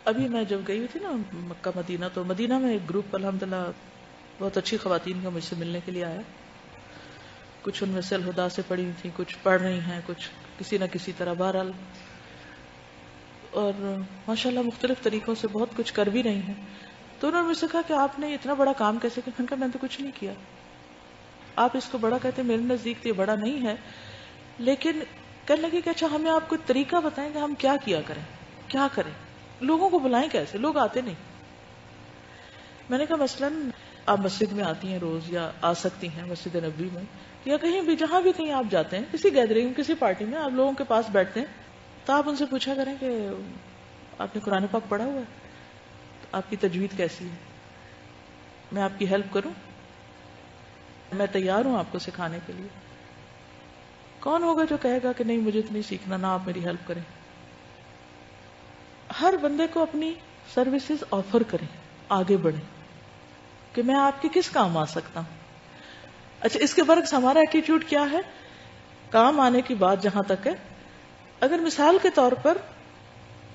ابھی میں جب گئی ہوئی تھی نا مکہ مدینہ، تو مدینہ میں ایک گروپ الحمدللہ بہت اچھی خواتین کا مجھ سے ملنے کے لیے آیا. کچھ ان میں سے الہدا سے پڑھی ہوئی تھیں، کچھ پڑھ رہی ہیں، کچھ کسی نہ کسی طرح، بہرحال. اور ماشاءاللہ مختلف طریقوں سے بہت کچھ کر بھی رہی ہیں. تو انہوں نے مجھ سے کہا کہ آپ نے اتنا بڑا کام کیسے کیا؟ میں نے کہا میں نے تو کچھ نہیں کیا. آپ اس کو بڑا کہتے ہیں، میرے نزدیک تو یہ بڑا نہیں ہے. لیکن کہنے لگے کہ اچھا ہمیں آپ کو طریقہ بتائیں کہ ہم کیا کیا کریں، کیا کریں، لوگوں کو بلائیں کیسے، لوگ آتے نہیں. میں نے کہا مثلاً آپ مسجد میں آتی ہیں روز، یا آ سکتی ہیں مسجد نبوی میں، یا کہیں بھی جہاں بھی کہیں آپ جاتے ہیں، کسی گیدرنگ، کسی پارٹی میں آپ لوگوں کے پاس بیٹھتے ہیں، تو آپ ان سے پوچھا کریں کہ آپ نے قرآن پاک پڑھا ہوا ہے، تو آپ کی تجوید کیسی ہے، میں آپ کی ہیلپ کروں، میں تیار ہوں آپ کو سکھانے کے لیے. کون ہوگا جو کہے گا کہ نہیں مجھے تو نہیں سیکھنا، نہ آپ میری ہیلپ کریں. ہر بندے کو اپنی سروسز آفر کریں، آگے بڑھیں کہ میں آپ کے کس کام آ سکتا ہوں. اچھا اس کے برعکس ہمارا ایٹیٹیوڈ کیا ہے کام آنے کی بات جہاں تک ہے. اگر مثال کے طور پر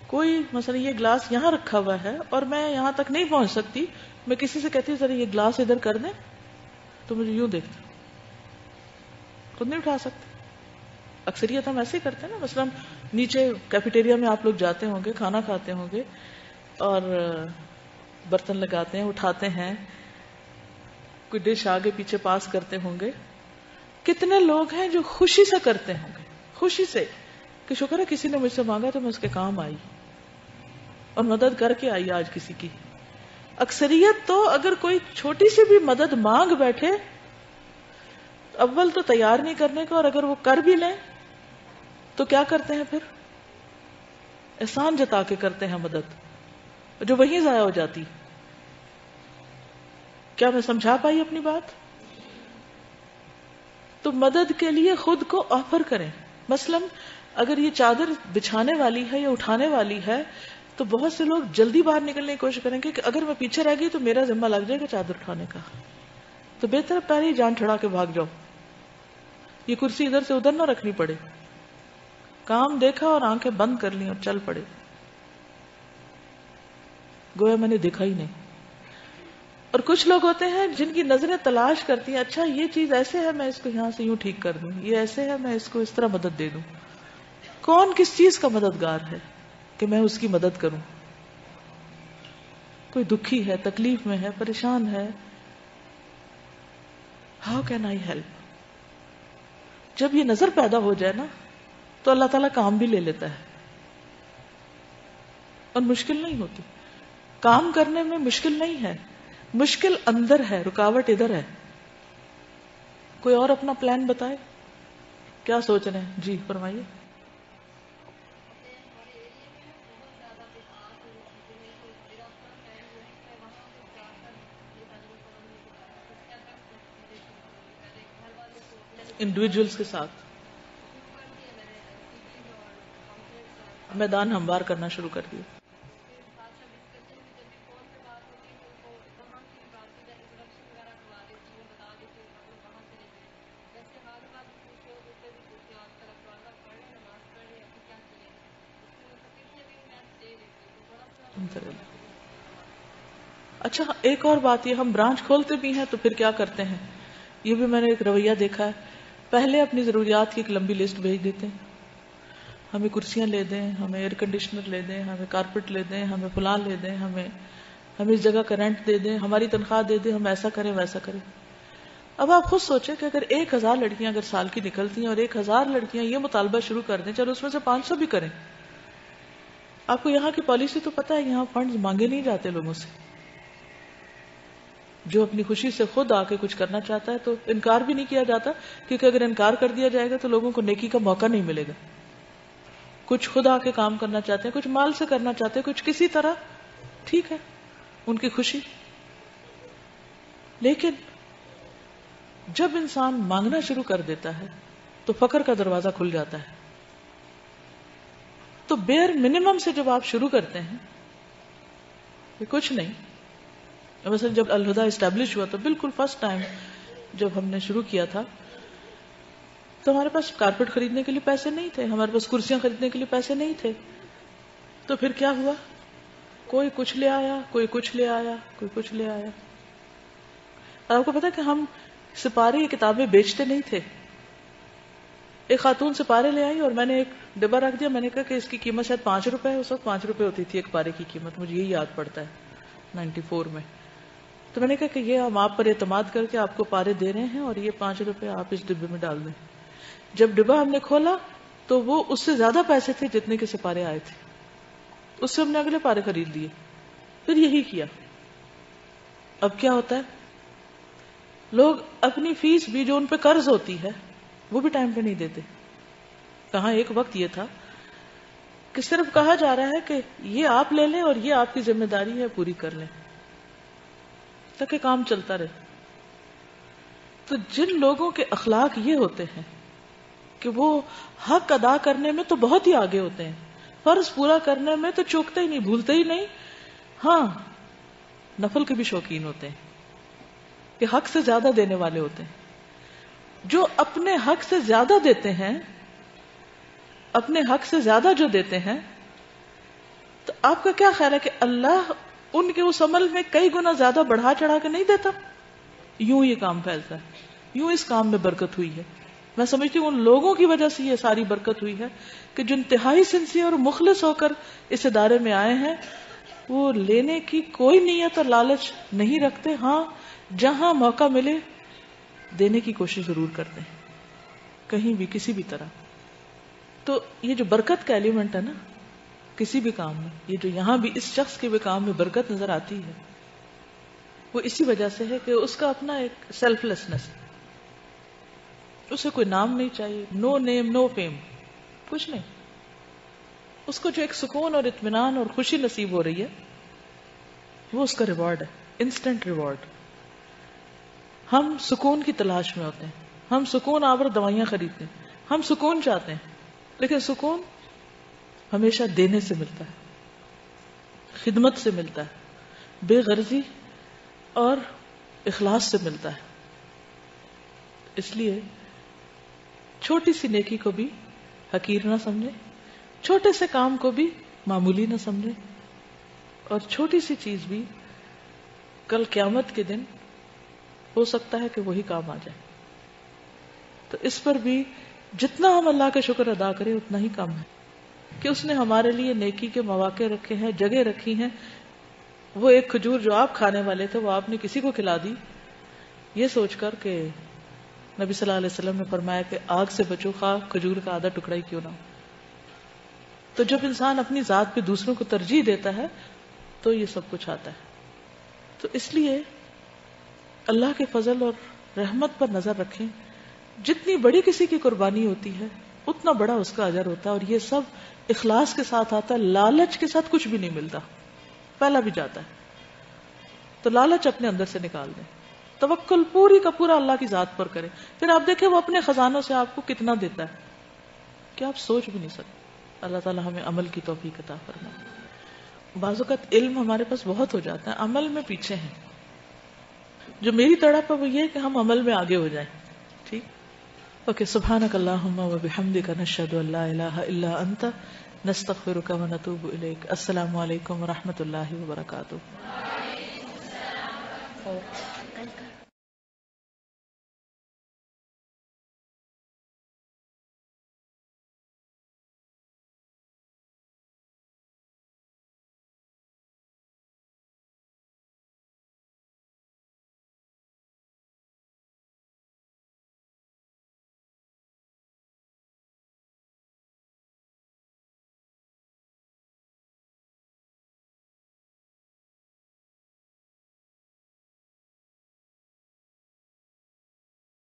کوئی مثلا یہ گلاس یہاں رکھا ہوا ہے اور میں یہاں تک نہیں پہنچ سکتی، میں کسی سے کہتی ہوں ذرا یہ گلاس ادھر کر دیں، تو مجھے یوں دیکھتا، خود نہیں اٹھا سکتے. اکثریت ہم ایسے ہی کرتے ہیں نا. مثلا نیچے کیفیٹیریا میں آپ لوگ جاتے ہوں گے، کھانا کھاتے ہوں گے، اور برتن لگاتے ہیں، اٹھاتے ہیں، کوئی ڈش آگے پیچھے پاس کرتے ہوں گے. کتنے لوگ ہیں جو خوشی سے کرتے ہوں گے، خوشی سے، کہ شکر ہے کسی نے مجھ سے مانگا تو میں اس کے کام آئی اور مدد کر کے آئی آج کسی کی. اکثریت تو اگر کوئی چھوٹی سی بھی مدد مانگ بیٹھے، اول تو تیار نہیں کرنے کا، اور اگر وہ کر بھی لیں تو کیا کرتے ہیں پھر؟ احسان جتا کے کرتے ہیں مدد، جو وہیں ضائع ہو جاتی. کیا میں سمجھا پائی اپنی بات؟ تو مدد کے لیے خود کو آفر کریں. مثلا اگر یہ چادر بچھانے والی ہے یا اٹھانے والی ہے تو بہت سے لوگ جلدی باہر نکلنے کی کوشش کریں گے کہ اگر میں پیچھے رہ گئی تو میرا ذمہ لگ جائے گا چادر اٹھانے کا، تو بہتر پہلے ہی جان چھڑا کے بھاگ جاؤ، یہ کرسی ادھر سے ادھر نہ رکھنی پڑے، کام دیکھا اور آنکھیں بند کر لی اور چل پڑے، گویا میں نے دیکھا ہی نہیں۔ اور کچھ لوگ ہوتے ہیں جن کی نظریں تلاش کرتی ہیں، اچھا یہ چیز ایسے ہے میں اس کو یہاں سے یوں ٹھیک کر دوں، یہ ایسے ہے میں اس کو اس طرح مدد دے دوں۔ کون کس چیز کا مددگار ہے کہ میں اس کی مدد کروں؟ کوئی دکھی ہے، تکلیف میں ہے، پریشان ہے، ہاؤ کین آئی ہیلپ؟ جب یہ نظر پیدا ہو جائے نا تو اللہ تعالیٰ کام بھی لے لیتا ہے اور مشکل نہیں ہوتی۔ کام کرنے میں مشکل نہیں ہے، مشکل اندر ہے، رکاوٹ ادھر ہے۔ کوئی اور اپنا پلان بتائے، کیا سوچ رہے ہیں؟ جی فرمائیے۔ انڈیویجولس کے ساتھ میدان ہموار کرنا شروع کر دیا۔ اچھا ایک اور بات، یہ ہم برانچ کھولتے بھی ہیں تو پھر کیا کرتے ہیں، یہ بھی میں نے ایک رویہ دیکھا ہے، پہلے اپنی ضروریات کی ایک لمبی لسٹ بھیج دیتے ہیں، ہمیں کرسیاں لے دیں، ہمیں ایئر کنڈیشنر لے دیں، ہمیں کارپیٹ لے دیں، ہمیں فلان لے دیں، ہمیں اس جگہ کا رینٹ دے دیں، ہماری تنخواہ دے دیں، ہم ایسا کریں ویسا کریں۔ اب آپ خود سوچیں کہ اگر 1000 لڑکیاں اگر سال کی نکلتی ہیں اور 1000 لڑکیاں یہ مطالبہ شروع کر دیں، چلو اس میں سے 500 بھی کریں۔ آپ کو یہاں کی پالیسی تو پتہ ہے، یہاں فنڈز مانگے نہیں جاتے لوگوں سے، جو اپنی خوشی سے خود آ کے کچھ کرنا چاہتا ہے تو انکار بھی نہیں کیا جاتا، کیونکہ اگر انکار کر دیا جائے گا تو لوگوں کو نیکی کا موقع نہیں ملے گا۔ کچھ خود آ کے کام کرنا چاہتے ہیں، کچھ مال سے کرنا چاہتے ہیں، کچھ کسی طرح، ٹھیک ہے ان کی خوشی۔ لیکن جب انسان مانگنا شروع کر دیتا ہے تو فقر کا دروازہ کھل جاتا ہے۔ تو بیئر منیمم سے جب آپ شروع کرتے ہیں، یہ کچھ نہیں، مثلا جب الہدا اسٹیبلش ہوا تو بالکل فرسٹ ٹائم جب ہم نے شروع کیا تھا تو ہمارے پاس کارپیٹ خریدنے کے لیے پیسے نہیں تھے، ہمارے پاس کرسیاں خریدنے کے لیے پیسے نہیں تھے، تو پھر کیا ہوا، کوئی کچھ لے آیا، کوئی کچھ لے آیا، کوئی کچھ لے آیا۔ اور آپ کو پتا کہ ہم سپارے یہ کتابیں بیچتے نہیں تھے۔ ایک خاتون سپارے لے آئی اور میں نے ایک ڈبہ رکھ دیا، میں نے کہا کہ اس کی قیمت شاید 5 روپے ہے، اس وقت 5 روپے ہوتی تھی ایک پارے کی قیمت، مجھے یہی یاد پڑتا ہے 94 میں۔ تو میں نے کہا کہ یہ ہم آپ پر اعتماد کر کے آپ کو پارے دے رہے ہیں اور یہ 5 روپے آپ اس ڈبے میں ڈال دیں۔ جب ڈبہ ہم نے کھولا تو وہ اس سے زیادہ پیسے تھے جتنے کے سپارے آئے تھے، اس سے ہم نے اگلے پارے خرید لیے، پھر یہی کیا۔ اب کیا ہوتا ہے، لوگ اپنی فیس بھی جو ان پہ قرض ہوتی ہے وہ بھی ٹائم پہ نہیں دیتے۔ کہاں ایک وقت یہ تھا کہ صرف کہا جا رہا ہے کہ یہ آپ لے لیں اور یہ آپ کی ذمہ داری ہے پوری کر لیں تاکہ کام چلتا رہے۔ تو جن لوگوں کے اخلاق یہ ہوتے ہیں کہ وہ حق ادا کرنے میں تو بہت ہی آگے ہوتے ہیں، فرض پورا کرنے میں تو چوکتے ہی نہیں، بھولتے ہی نہیں، ہاں نفل کے بھی شوقین ہوتے ہیں کہ حق سے زیادہ دینے والے ہوتے ہیں۔ جو اپنے حق سے زیادہ دیتے ہیں، اپنے حق سے زیادہ جو دیتے ہیں، تو آپ کا کیا خیال ہے کہ اللہ ان کے اس عمل میں کئی گنا زیادہ بڑھا چڑھا کے نہیں دیتا؟ یوں یہ کام پھیلتا ہے، یوں اس کام میں برکت ہوئی ہے۔ میں سمجھتی ہوں ان لوگوں کی وجہ سے یہ ساری برکت ہوئی ہے کہ جو انتہائی سنسیئر اور مخلص ہو کر اس ادارے میں آئے ہیں، وہ لینے کی کوئی نیت اور لالچ نہیں رکھتے، ہاں جہاں موقع ملے دینے کی کوشش ضرور کرتے ہیں، کہیں بھی کسی بھی طرح۔ تو یہ جو برکت کا ایلیمنٹ ہے نا کسی بھی کام میں، یہ جو یہاں بھی اس شخص کے بھی کام میں برکت نظر آتی ہے، وہ اسی وجہ سے ہے کہ اس کا اپنا ایک سیلف لیسنس، اسے کوئی نام نہیں چاہیے، نو نیم نو فیم، کچھ نہیں۔ اس کو جو ایک سکون اور اطمینان اور خوشی نصیب ہو رہی ہے وہ اس کا ریوارڈ ہے، انسٹنٹ ریوارڈ۔ ہم سکون کی تلاش میں ہوتے ہیں، ہم سکون آور دوائیاں خریدتے ہیں، ہم سکون چاہتے ہیں، لیکن سکون ہمیشہ دینے سے ملتا ہے۔ خدمت سے ملتا ہے، بے غرضی اور اخلاص سے ملتا ہے. اس لیے چھوٹی سی نیکی کو بھی حقیر نہ سمجھے، چھوٹے سے کام کو بھی معمولی نہ سمجھے، اور چھوٹی سی چیز بھی کل قیامت کے دن ہو سکتا ہے کہ وہی کام آ جائے. تو اس پر بھی جتنا ہم اللہ کا شکر ادا کریں اتنا ہی کم ہے کہ اس نے ہمارے لیے نیکی کے مواقع رکھے ہیں، جگہ رکھی ہیں. وہ ایک کھجور جو آپ کھانے والے تھے وہ آپ نے کسی کو کھلا دی، یہ سوچ کر کہ نبی صلی اللہ علیہ وسلم نے فرمایا کہ آگ سے بچو خواہ کھجور کا آدھا ٹکڑا ہی کیوں نہ ہو. تو جب انسان اپنی ذات پہ دوسروں کو ترجیح دیتا ہے تو یہ سب کچھ آتا ہے. تو اس لیے اللہ کے فضل اور رحمت پر نظر رکھیں. جتنی بڑی کسی کی قربانی ہوتی ہے اتنا بڑا اس کا اجر ہوتا ہے، اور یہ سب اخلاص کے ساتھ آتا ہے. لالچ کے ساتھ کچھ بھی نہیں ملتا، پہلا بھی جاتا ہے. تو لالچ اپنے اندر سے نکال دیں، توکل پوری کا پورا اللہ کی ذات پر کریں. پھر آپ دیکھیں وہ اپنے خزانوں سے آپ کو کتنا دیتا ہے کہ آپ سوچ بھی نہیں سکتے. اللہ تعالی ہمیں عمل کی توفیق عطا فرمائے. بعض اوقات علم ہمارے پاس بہت ہو جاتا ہے، عمل میں پیچھے ہیں. جو میری تڑپ ہے وہ یہ کہ ہم عمل میں آگے ہو جائیں. ٹھیک، اوکے. سبحانک اللہم و بحمدک نشہد ان لا الہ الا انت نستغفرک و نتوب الیک. السلام علیکم و رحمۃ اللہ وبرکاتہ.